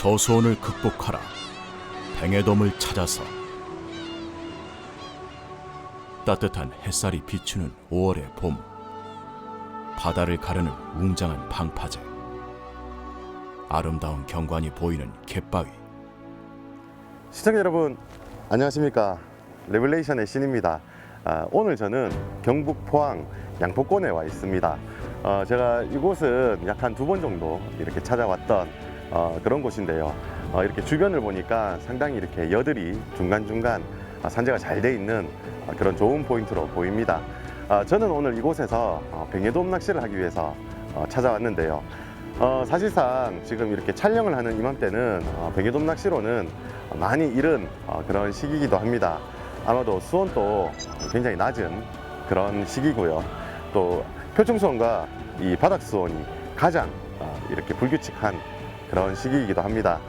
저수온을 극복하라. 뱅에돔을 찾아서. 따뜻한 햇살이 비추는 5월의 봄. 바다를 가르는 웅장한 방파제. 아름다운 경관이 보이는 갯바위. 시청자 여러분 안녕하십니까. 레블레이션의 신입니다. 오늘 저는 경북 포항 양포권에 와 있습니다. 제가 이곳은 약 한 2번 정도 이렇게 찾아왔던 그런 곳인데요. 이렇게 주변을 보니까 상당히 이렇게 여들이 중간중간 산재가 잘 돼 있는 그런 좋은 포인트로 보입니다. 저는 오늘 이곳에서 뱅에돔 낚시를 하기 위해서 찾아왔는데요. 사실상 지금 이렇게 촬영을 하는 이맘때는 뱅에돔 낚시로는 많이 이른 그런 시기이기도 합니다. 아마도 수온도 굉장히 낮은 그런 시기고요. 또 표층 수온과 이 바닥 수온이 가장 이렇게 불규칙한 그런 시기이기도 합니다.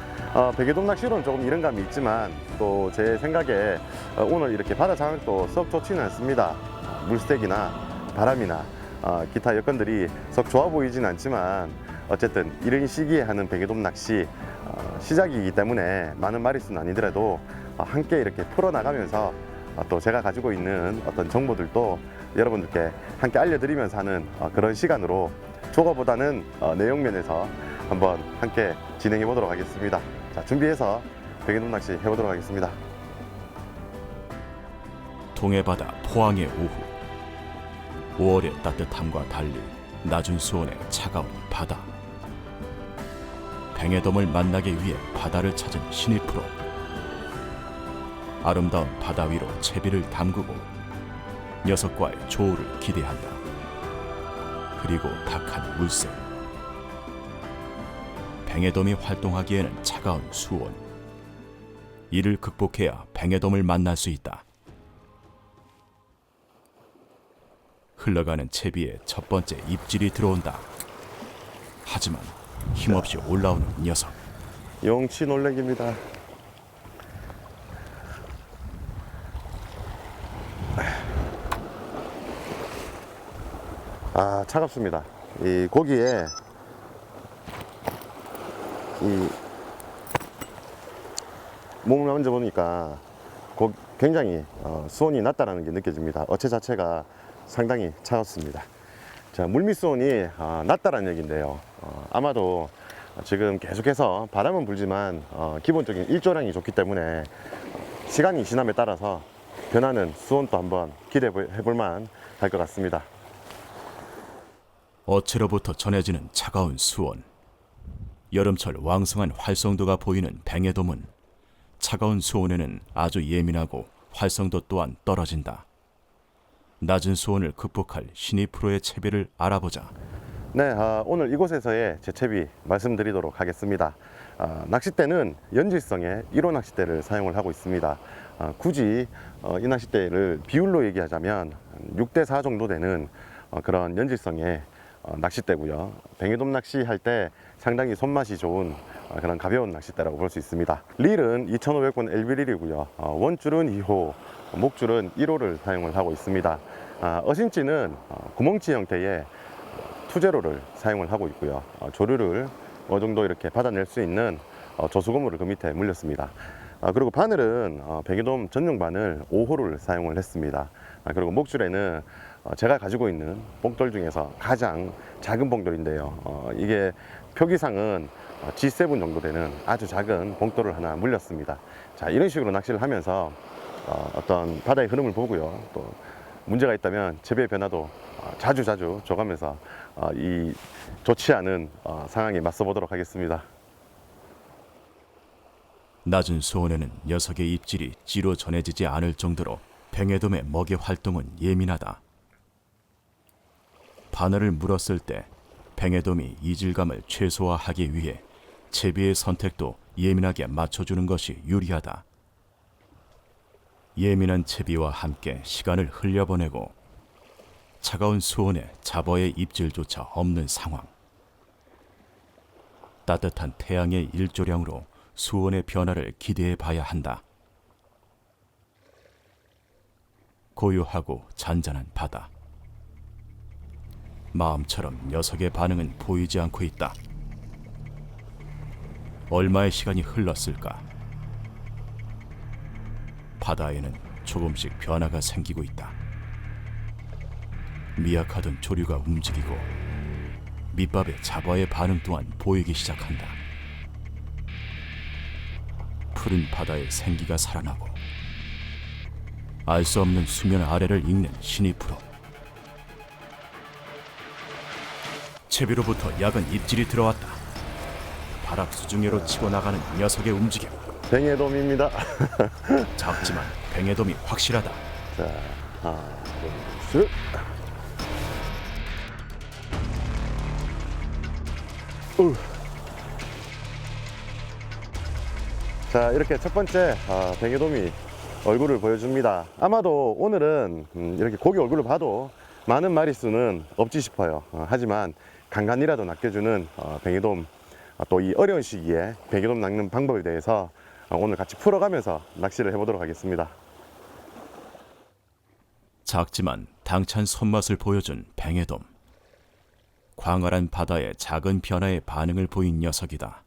뱅에돔 낚시로는 조금 이른 감이 있지만 또 제 생각에 오늘 이렇게 바다 장악도 썩 좋지는 않습니다. 물색이나 바람이나 기타 여건들이 썩 좋아 보이진 않지만 어쨌든 이른 시기에 하는 뱅에돔 낚시 시작이기 때문에 많은 마리수는 아니더라도 함께 이렇게 풀어나가면서 또 제가 가지고 있는 어떤 정보들도 여러분들께 함께 알려드리면서 하는 그런 시간으로 조가보다는 내용면에서 한번 함께 진행해 보도록 하겠습니다. 자, 준비해서 뱅에돔 낚시 해보도록 하겠습니다. 동해바다 포항의 오후. 5월의 따뜻함과 달리 낮은 수온의 차가운 바다. 뱅에돔을 만나기 위해 바다를 찾은 신입 프로. 아름다운 바다 위로 채비를 담그고 녀석과의 조우를 기대한다. 그리고 탁한 물색. 뱅에돔이 활동하기에는 차가운 수온. 이를 극복해야 뱅에돔을 만날 수 있다. 흘러가는 채비에 첫 번째 입질이 들어온다. 하지만 힘없이 올라오는 녀석. 용치 놀래기입니다. 차갑습니다. 이 고기에 이 몸을 만져보니까 굉장히 수온이 낮다라는 게 느껴집니다. 어체 자체가 상당히 차갑습니다. 자, 물밑 수온이 낮다라는 얘기인데요. 아마도 지금 계속해서 바람은 불지만 기본적인 일조량이 좋기 때문에 시간이 지남에 따라서 변하는 수온도 한번 기대해 볼만 할 것 같습니다. 어체로부터 전해지는 차가운 수온. 여름철 왕성한 활성도가 보이는 뱅에돔은 차가운 수온에는 아주 예민하고 활성도 또한 떨어진다. 낮은 수온을 극복할 신입 프로의 채비를 알아보자. 네, 오늘 이곳에서의 제 채비 말씀드리도록 하겠습니다. 낚싯대는 연질성의 1호 낚싯대를 사용을 하고 있습니다. 굳이 이 낚싯대를 비율로 얘기하자면 6대4 정도 되는 그런 연질성의 낚싯대고요. 뱅에돔 낚시할 때 상당히 손맛이 좋은 그런 가벼운 낚싯대라고 볼 수 있습니다. 릴은 2500번 LB릴이고요. 원줄은 2호, 목줄은 1호를 사용을 하고 있습니다. 어신지는 구멍치 형태의 투제로를 사용을 하고 있고요. 조류를 어느 정도 이렇게 받아낼 수 있는 저수고무를 그 밑에 물렸습니다. 그리고 바늘은 뱅에돔 전용 바늘 5호를 사용을 했습니다. 그리고 목줄에는 제가 가지고 있는 봉돌 중에서 가장 작은 봉돌인데요. 이게 표기상은 G7 정도 되는 아주 작은 봉돌을 하나 물렸습니다. 자, 이런 식으로 낚시를 하면서 어떤 바다의 흐름을 보고요. 또 문제가 있다면 채비의 변화도 자주 줘가면서 이 좋지 않은 상황에 맞서 보도록 하겠습니다. 낮은 수온에는 녀석의 입질이 찌로 전해지지 않을 정도로 뱅에돔의 먹이 활동은 예민하다. 바늘을 물었을 때 뱅에돔이 이질감을 최소화하기 위해 채비의 선택도 예민하게 맞춰주는 것이 유리하다. 예민한 채비와 함께 시간을 흘려보내고 차가운 수온에 잡어의 입질조차 없는 상황. 따뜻한 태양의 일조량으로 수온의 변화를 기대해 봐야 한다. 고요하고 잔잔한 바다. 마음처럼 녀석의 반응은 보이지 않고 있다. 얼마의 시간이 흘렀을까? 바다에는 조금씩 변화가 생기고 있다. 미약하던 조류가 움직이고 밑밥의 자바의 반응 또한 보이기 시작한다. 푸른 바다에 생기가 살아나고 알 수 없는 수면 아래를 읽는 신이 풀어 채비로부터 약은 입질이 들어왔다. 바락 수중해로 치고 나가는 녀석의 움직임. 뱅에돔입니다. 작지만 뱅에돔이 확실하다. 자, 하나, 둘, 셋. 자, 이렇게 첫 번째 뱅에돔이 얼굴을 보여줍니다. 아마도 오늘은 이렇게 고기 얼굴을 봐도 많은 마리수는 없지 싶어요. 하지만 간간이라도 낚여주는 뱅에돔, 또 이 어려운 시기에 뱅에돔 낚는 방법에 대해서 오늘 같이 풀어가면서 낚시를 해보도록 하겠습니다. 작지만 당찬 손맛을 보여준 뱅에돔. 광활한 바다의 작은 변화에 반응을 보인 녀석이다.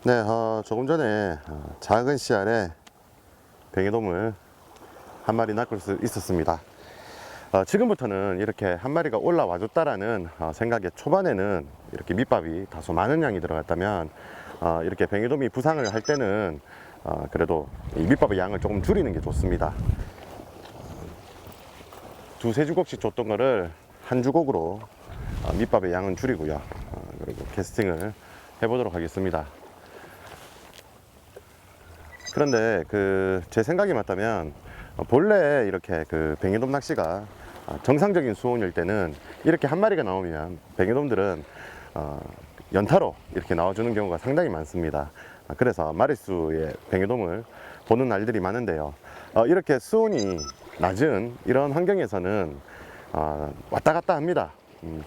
네, 조금 전에 작은 씨알에 뱅에돔을 한 마리 낚을 수 있었습니다. 지금부터는 이렇게 한 마리가 올라와 줬다라는 생각에, 초반에는 이렇게 밑밥이 다소 많은 양이 들어갔다면 이렇게 뱅에돔이 부상을 할 때는 그래도 이 밑밥의 양을 조금 줄이는 게 좋습니다. 두세 주걱씩 줬던 거를 한 주걱으로 밑밥의 양은 줄이고요. 그리고 캐스팅을 해보도록 하겠습니다. 그런데 제 생각이 맞다면 본래 이렇게 뱅에돔 낚시가 정상적인 수온일 때는 이렇게 한 마리가 나오면 뱅에돔들은 연타로 이렇게 나와주는 경우가 상당히 많습니다. 그래서 마리수의 뱅에돔을 보는 날들이 많은데요. 이렇게 수온이 낮은 이런 환경에서는 왔다 갔다 합니다.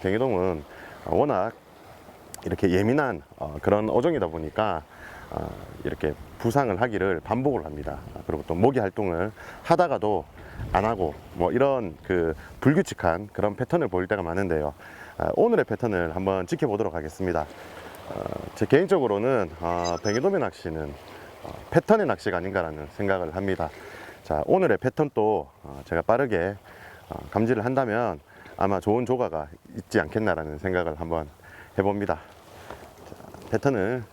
뱅에돔은 워낙 이렇게 예민한 그런 어종이다 보니까 이렇게 부상을 하기를 반복을 합니다. 그리고 또 모기 활동을 하다가도 안 하고 뭐 이런 불규칙한 그런 패턴을 보일 때가 많은데요. 오늘의 패턴을 한번 지켜보도록 하겠습니다. 제 개인적으로는 뱅에돔의 낚시는 패턴의 낚시가 아닌가라는 생각을 합니다. 자, 오늘의 패턴도 제가 빠르게 감지를 한다면 아마 좋은 조과가 있지 않겠나라는 생각을 한번 해봅니다. 자, 패턴을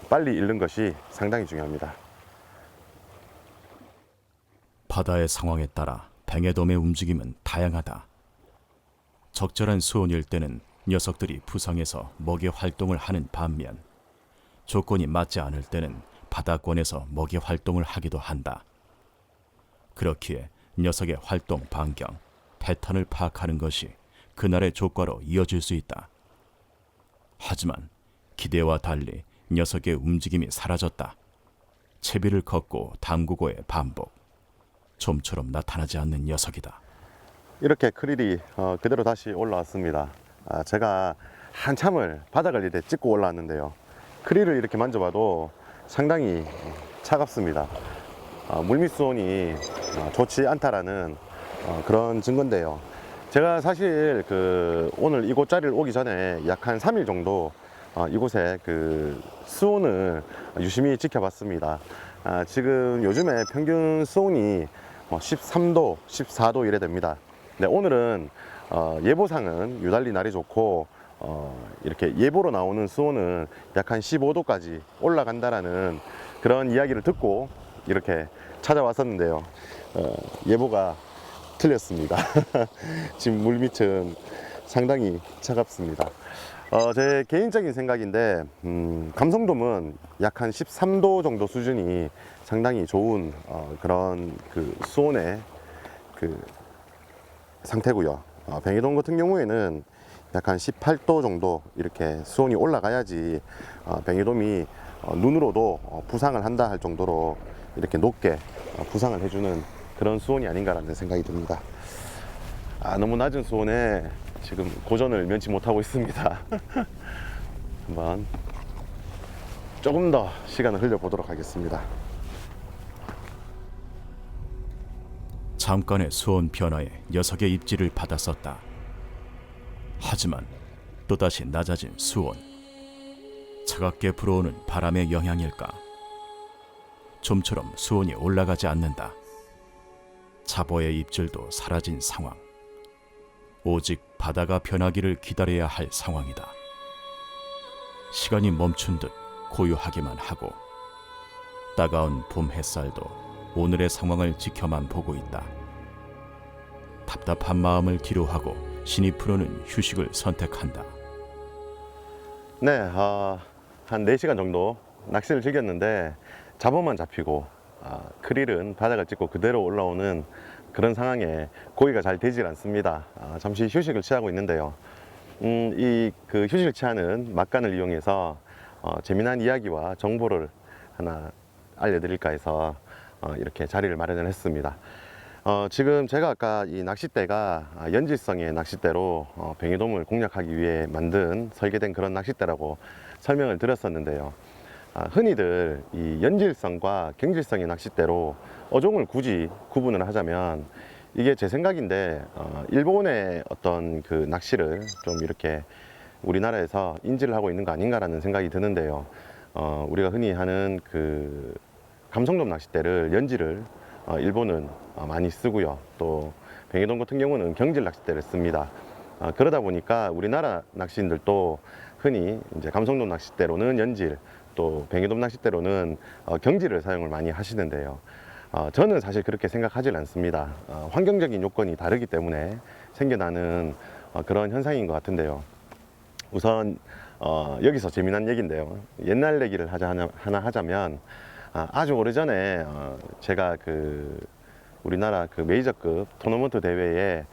빨리 읽는 것이 상당히 중요합니다. 바다의 상황에 따라 뱅에돔의 움직임은 다양하다. 적절한 수온일 때는 녀석들이 부상해서 먹이 활동을 하는 반면, 조건이 맞지 않을 때는 바다권에서 먹이 활동을 하기도 한다. 그렇기에 녀석의 활동 반경, 패턴을 파악하는 것이 그날의 조과로 이어질 수 있다. 하지만 기대와 달리 녀석의 움직임이 사라졌다. 채비를 걷고 담그고의 반복. 좀처럼 나타나지 않는 녀석이다. 이렇게 크릴이 그대로 다시 올라왔습니다. 제가 한참을 바닥을 이렇게 찍고 올라왔는데요. 크릴을 이렇게 만져봐도 상당히 차갑습니다. 물밑 수온이 좋지 않다라는 그런 증거인데요. 제가 사실 오늘 이곳 자리를 오기 전에 약 한 3일 정도 이곳에 수온을 유심히 지켜봤습니다. 지금 요즘에 평균 수온이 13도, 14도 이래 됩니다. 네, 오늘은 예보상은 유달리 날이 좋고 이렇게 예보로 나오는 수온은 약 한 15도까지 올라간다라는 그런 이야기를 듣고 이렇게 찾아왔었는데요. 예보가 틀렸습니다. 지금 물밑은 상당히 차갑습니다. 제 개인적인 생각인데 감성돔은 약 한 13도 정도 수준이 상당히 좋은 그런 수온의 상태고요. 뱅에돔 같은 경우에는 약 한 18도 정도 이렇게 수온이 올라가야지 뱅에돔이 눈으로도 부상을 한다 할 정도로 이렇게 높게 부상을 해주는 그런 수온이 아닌가라는 생각이 듭니다. 너무 낮은 수온에 지금 고전을 면치 못하고 있습니다. 한번 조금 더 시간을 흘려보도록 하겠습니다. 잠깐의 수온 변화에 녀석의 입질을 받았었다. 하지만 또다시 낮아진 수온. 차갑게 불어오는 바람의 영향일까? 좀처럼 수온이 올라가지 않는다. 차보의 입질도 사라진 상황. 오직 바다가 변하기를 기다려야 할 상황이다. 시간이 멈춘 듯 고요하기만 하고 따가운 봄 햇살도 오늘의 상황을 지켜만 보고 있다. 답답한 마음을 뒤로하고 신이 풀어는 휴식을 선택한다. 네, 한 4시간 정도 낚시를 즐겼는데 잡어만 잡히고 크릴은 바닥을 찍고 그대로 올라오는 그런 상황에 고기가 잘 되질 않습니다. 잠시 휴식을 취하고 있는데요. 이 그 휴식을 취하는 막간을 이용해서 재미난 이야기와 정보를 하나 알려드릴까 해서 이렇게 자리를 마련을 했습니다. 지금 제가 아까 이 낚싯대가 연질성의 낚싯대로 뱅에돔을 공략하기 위해 만든 설계된 그런 낚싯대라고 설명을 드렸었는데요. 흔히들 이 연질성과 경질성의 낚싯대로 어종을 굳이 구분을 하자면 이게 제 생각인데 일본의 어떤 그 낚시를 좀 이렇게 우리나라에서 인지를 하고 있는 거 아닌가라는 생각이 드는데요. 우리가 흔히 하는 그 감성돔 낚싯대를 연질을 일본은 많이 쓰고요. 또 뱅에돔 같은 경우는 경질 낚싯대를 씁니다. 그러다 보니까 우리나라 낚시인들도 흔히 이제 감성돔 낚싯대로는 연질, 또 뱅에돔 낚싯대로는 경질을 사용을 많이 하시는데요. 저는 사실 그렇게 생각하지 않습니다. 환경적인 요건이 다르기 때문에 생겨나는 그런 현상인 것 같은데요. 우선 여기서 재미난 얘기인데요. 옛날 얘기를 하나 하자면 아주 오래전에 제가 그 우리나라 그 메이저급 토너먼트 대회에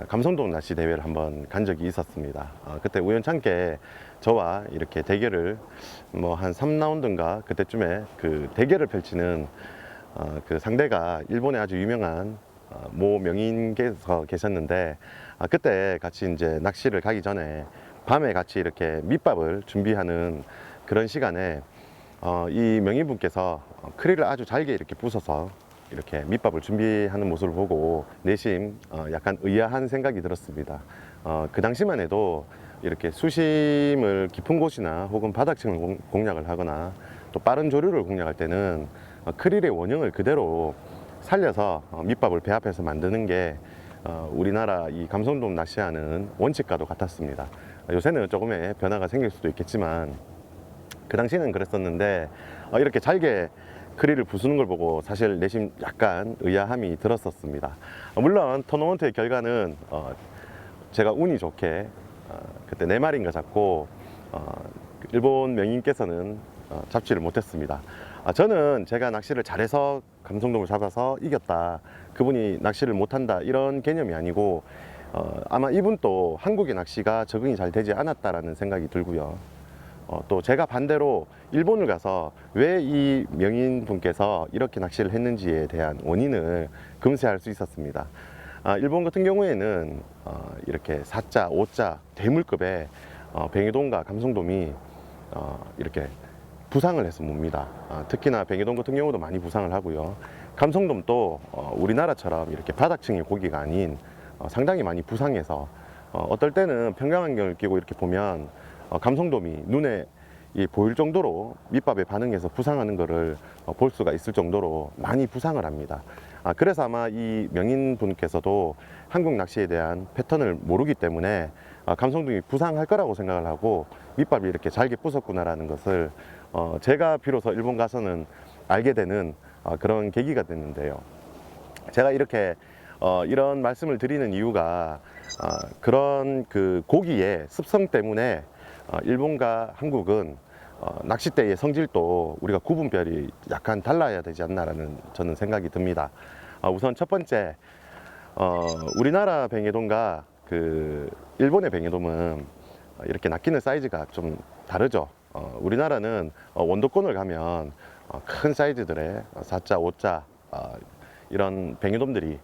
감성돔 낚시 대회를 한번 간 적이 있었습니다. 그때 우연찮게 저와 이렇게 대결을 뭐 한 3라운드인가 그때쯤에 그 대결을 펼치는 그 상대가 일본의 아주 유명한 모 명인께서 계셨는데 그때 같이 이제 낚시를 가기 전에 밤에 같이 이렇게 밑밥을 준비하는 그런 시간에 이 명인분께서 크릴을 아주 잘게 이렇게 부숴서 이렇게 밑밥을 준비하는 모습을 보고 내심 약간 의아한 생각이 들었습니다. 그 당시만 해도 이렇게 수심을 깊은 곳이나 혹은 바닥층을 공략을 하거나 또 빠른 조류를 공략할 때는 크릴의 원형을 그대로 살려서 밑밥을 배 앞에서 만드는 게 우리나라 이 감성돔 낚시하는 원칙과도 같았습니다. 요새는 조금의 변화가 생길 수도 있겠지만 그 당시에는 그랬었는데 이렇게 잘게 크릴을 부수는 걸 보고 사실 내심 약간 의아함이 들었었습니다. 물론 토너먼트의 결과는 제가 운이 좋게 그때 4마리인가 잡고 일본 명인께서는 잡지를 못했습니다. 저는 제가 낚시를 잘해서 감성돔을 잡아서 이겼다, 그분이 낚시를 못한다 이런 개념이 아니고 아마 이분도 한국의 낚시가 적응이 잘 되지 않았다라는 생각이 들고요. 또 제가 반대로 일본을 가서 왜 이 명인분께서 이렇게 낚시를 했는지에 대한 원인을 금세할 수 있었습니다. 일본 같은 경우에는 이렇게 4자, 5자 대물급의 뱅에돔과 감성돔이 이렇게 부상을 해서 뭡니다. 특히나 뱅에돔 같은 경우도 많이 부상을 하고요. 감성돔도 우리나라처럼 이렇게 바닥층의 고기가 아닌 상당히 많이 부상해서 어떨 때는 평광안경을 끼고 이렇게 보면 감성돔이 눈에 보일 정도로 밑밥에 반응해서 부상하는 것을 볼 수가 있을 정도로 많이 부상을 합니다. 그래서 아마 이 명인분께서도 한국 낚시에 대한 패턴을 모르기 때문에 감성돔이 부상할 거라고 생각을 하고 밑밥이 이렇게 잘게 부쉈구나라는 것을 제가 비로소 일본 가서는 알게 되는 그런 계기가 됐는데요. 제가 이렇게 이런 말씀을 드리는 이유가 그런 그 고기의 습성 때문에 일본과 한국은 낚싯대의 성질도 우리가 구분별이 약간 달라야 되지 않나라는 저는 생각이 듭니다. 우선 첫 번째, 우리나라 뱅에돔과 그 일본의 뱅에돔은 이렇게 낚이는 사이즈가 좀 다르죠. 우리나라는 원도권을 가면 큰 사이즈들의 4자, 5자 이런 뱅에돔들이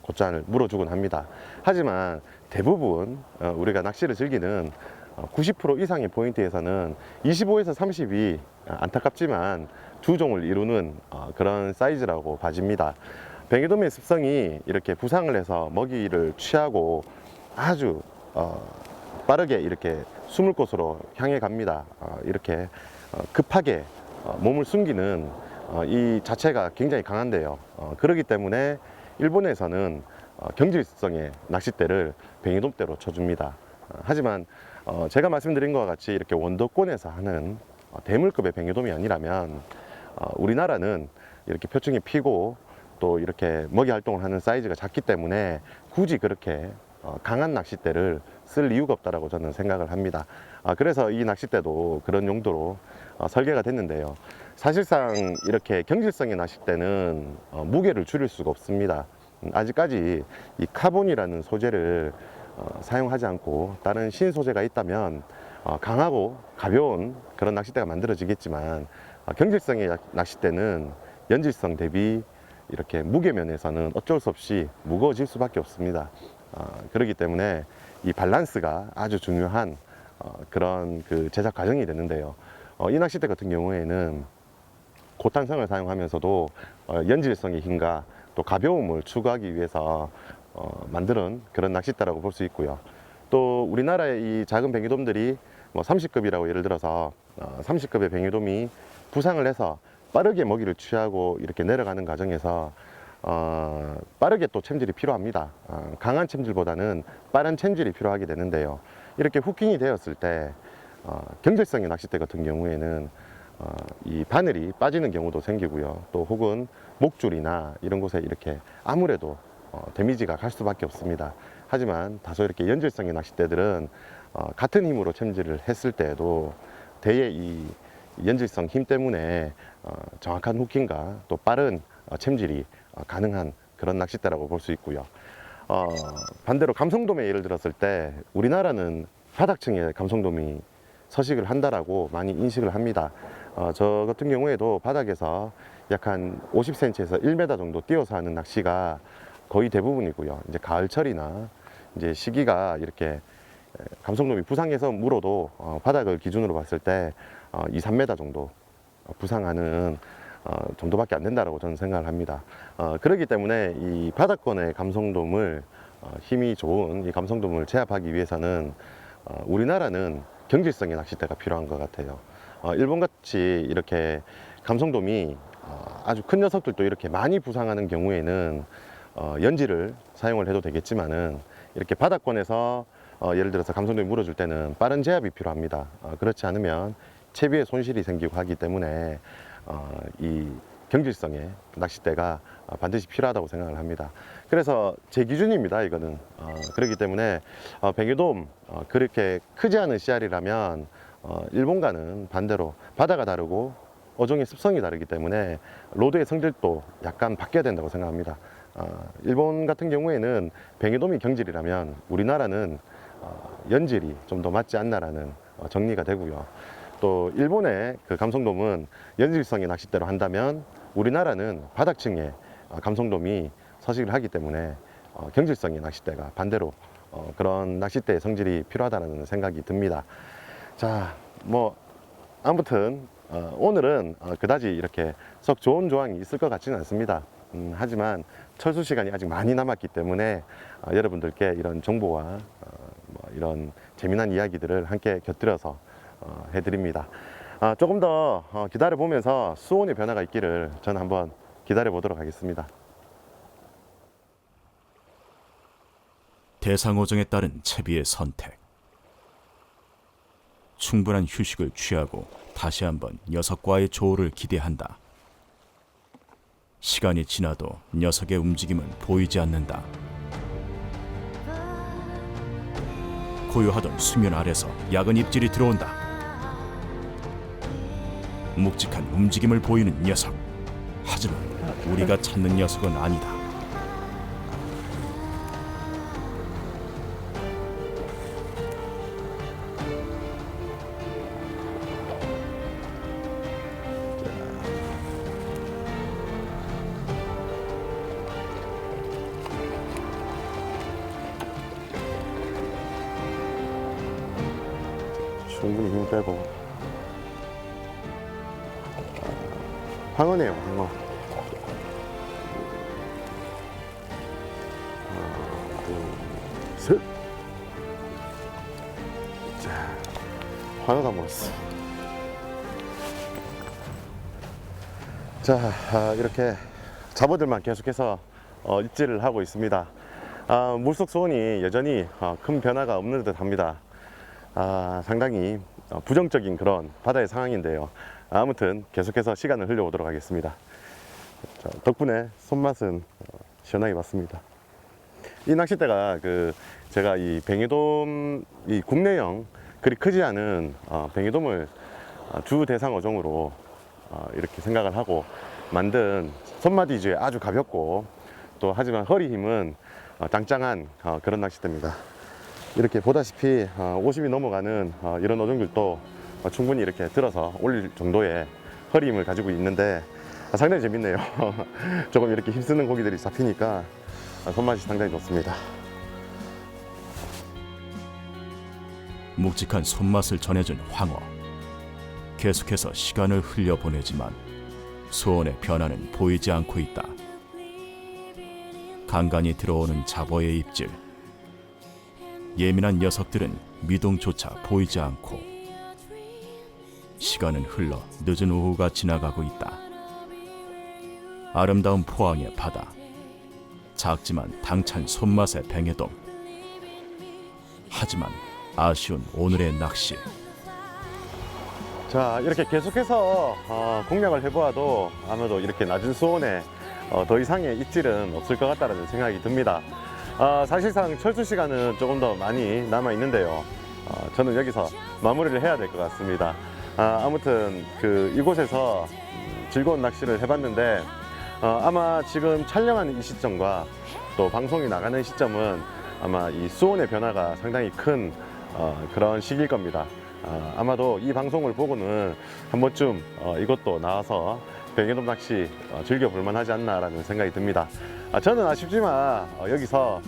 곧잘 물어주곤 합니다. 하지만 대부분 우리가 낚시를 즐기는 90% 이상의 포인트에서는 25에서 30이 안타깝지만 두 종을 이루는 그런 사이즈라고 봐집니다. 뱅에돔의 습성이 이렇게 부상을 해서 먹이를 취하고 아주 빠르게 이렇게 숨을 곳으로 향해 갑니다. 이렇게 급하게 몸을 숨기는 이 자체가 굉장히 강한데요. 그렇기 때문에 일본에서는 경질성의 낚싯대를 뱅이돔대로 쳐줍니다. 하지만 제가 말씀드린 것과 같이 이렇게 원도권에서 하는 대물급의 뱅이돔이 아니라면 우리나라는 이렇게 표층이 피고 또 이렇게 먹이 활동을 하는 사이즈가 작기 때문에 굳이 그렇게 강한 낚싯대를 쓸 이유가 없다라고 저는 생각을 합니다. 그래서 이 낚싯대도 그런 용도로 설계가 됐는데요. 사실상 이렇게 경질성의 낚싯대는 무게를 줄일 수가 없습니다. 아직까지 이 카본이라는 소재를 사용하지 않고 다른 신소재가 있다면 강하고 가벼운 그런 낚싯대가 만들어지겠지만 경질성의 낚싯대는 연질성 대비 이렇게 무게 면에서는 어쩔 수 없이 무거워질 수밖에 없습니다. 그렇기 때문에 이 밸런스가 아주 중요한 그런 그 제작 과정이 되는데요. 이 낚싯대 같은 경우에는 고탄성을 사용하면서도 연질성의 힘과 또 가벼움을 추구하기 위해서 만드는 그런 낚싯대라고 볼 수 있고요. 또 우리나라의 이 작은 뱅이돔들이 뭐 30급이라고 예를 들어서 30급의 뱅이돔이 부상을 해서 빠르게 먹이를 취하고 이렇게 내려가는 과정에서 빠르게 또 챔질이 필요합니다. 강한 챔질보다는 빠른 챔질이 필요하게 되는데요. 이렇게 후킹이 되었을 때 경질성의 낚싯대 같은 경우에는 이 바늘이 빠지는 경우도 생기고요. 또 혹은 목줄이나 이런 곳에 이렇게 아무래도 데미지가 갈 수밖에 없습니다. 하지만 다소 이렇게 연질성의 낚싯대들은 같은 힘으로 챔질을 했을 때에도 대의 이 연질성 힘 때문에 정확한 후킹과 또 빠른 챔질이 가능한 그런 낚싯대라고 볼 수 있고요. 반대로 감성돔의 예를 들었을 때 우리나라는 바닥층에 감성돔이 서식을 한다라고 많이 인식을 합니다. 저 같은 경우에도 바닥에서 약 한 50cm에서 1m 정도 띄어서 하는 낚시가 거의 대부분이고요. 이제 가을철이나 이제 시기가 이렇게 감성돔이 부상해서 물어도 바닥을 기준으로 봤을 때 2, 3m 정도 부상하는 정도밖에 안 된다라고 저는 생각을 합니다. 그렇기 때문에 이 바닥권의 감성돔을 힘이 좋은 이 감성돔을 제압하기 위해서는 우리나라는 경질성의 낚싯대가 필요한 것 같아요. 일본같이 이렇게 감성돔이 아주 큰 녀석들도 이렇게 많이 부상하는 경우에는 연지를 사용을 해도 되겠지만은 이렇게 바닥권에서 예를 들어서 감성돔이 물어줄 때는 빠른 제압이 필요합니다. 그렇지 않으면 채비에 손실이 생기고 하기 때문에 이 경질성의 낚싯대가 반드시 필요하다고 생각을 합니다. 그래서 제 기준입니다. 이거는 그렇기 때문에 뱅이돔 그렇게 크지 않은 씨알이라면 일본과는 반대로 바다가 다르고 어종의 습성이 다르기 때문에 로드의 성질도 약간 바뀌어야 된다고 생각합니다. 일본 같은 경우에는 뱅이돔이 경질이라면 우리나라는 연질이 좀 더 맞지 않나라는 정리가 되고요. 또 일본의 그 감성돔은 연질성의 낚싯대로 한다면 우리나라는 바닥층에 감성돔이 서식을 하기 때문에 경질성의 낚싯대가 반대로 그런 낚싯대의 성질이 필요하다는 생각이 듭니다. 자, 뭐 아무튼 오늘은 그다지 이렇게 썩 좋은 조항이 있을 것 같지는 않습니다. 하지만 철수 시간이 아직 많이 남았기 때문에 여러분들께 이런 정보와 뭐 이런 재미난 이야기들을 함께 곁들여서 해드립니다. 조금 더 기다려 보면서 수온의 변화가 있기를 저는 한번 기다려 보도록 하겠습니다. 대상어종에 따른 채비의 선택. 충분한 휴식을 취하고 다시 한번 녀석과의 조우를 기대한다. 시간이 지나도 녀석의 움직임은 보이지 않는다. 고요하던 수면 아래서 약은 입질이 들어온다. 묵직한 움직임을 보이는 녀석. 하지만 우리가 찾는 녀석은 아니다. 충분히 힘 빼고 황어네요, 황어. 하나, 둘, 셋. 자, 환호 다 먹었어. 자, 이렇게 잡어들만 계속해서 입질을 하고 있습니다. 물속 수온이 여전히 큰 변화가 없는 듯 합니다. 상당히 부정적인 그런 바다의 상황인데요. 아무튼 계속해서 시간을 흘려보도록 하겠습니다. 자, 덕분에 손맛은 시원하게 봤습니다. 이 낚싯대가 제가 이 뱅에돔 이 국내형 그리 크지 않은 뱅에돔을 주 대상 어종으로 이렇게 생각을 하고 만든 손맛 위주의 아주 가볍고 또 하지만 허리 힘은 짱짱한 그런 낚싯대입니다. 이렇게 보다시피 50이 넘어가는 이런 어종들도 충분히 이렇게 들어서 올릴 정도의 허리 힘을 가지고 있는데 상당히 재밌네요. 조금 이렇게 힘쓰는 고기들이 잡히니까 손맛이 상당히 좋습니다. 묵직한 손맛을 전해준 황어. 계속해서 시간을 흘려보내지만 수온의 변화는 보이지 않고 있다. 간간히 들어오는 잡어의 입질. 예민한 녀석들은 미동조차 보이지 않고 시간은 흘러 늦은 오후가 지나가고 있다. 아름다운 포항의 바다. 작지만 당찬 손맛의 뱅에돔. 하지만 아쉬운 오늘의 낚시. 자, 이렇게 계속해서 공략을 해보아도 아마도 이렇게 낮은 수온에 더 이상의 입질은 없을 것 같다는 생각이 듭니다. 사실상 철수 시간은 조금 더 많이 남아 있는데요. 저는 여기서 마무리를 해야 될 것 같습니다. 아무튼 이곳에서 즐거운 낚시를 해봤는데 아마 지금 촬영하는 이 시점과 또 방송이 나가는 시점은 아마 이 수온의 변화가 상당히 큰 그런 시기일 겁니다. 아마도 이 방송을 보고는 한 번쯤 이것도 나와서 뱅에돔 낚시 즐겨볼 만하지 않나라는 생각이 듭니다. 저는 아쉽지만 여기서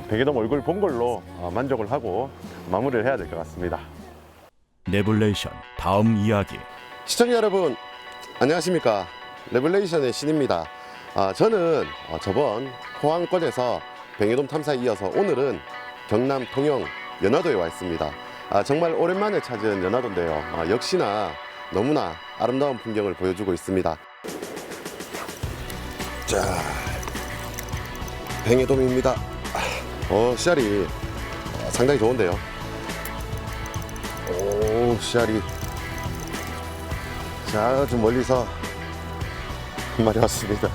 뱅에돔 얼굴 본 걸로 만족을 하고 마무리를 해야 될 것 같습니다. 내블레이션 다음 이야기. 시청자 여러분 안녕하십니까. 레블레이션의 신입니다. 저는 저번 포항권에서 뱅에돔 탐사에 이어서 오늘은 경남 통영 연화도에 와 있습니다. 정말 오랜만에 찾은 연화도인데요. 역시나 너무나 아름다운 풍경을 보여주고 있습니다. 자, 뱅에돔입니다. 씨알이 상당히 좋은데요. 오, 씨알이. 자, 좀 멀리서 한 마리 왔습니다.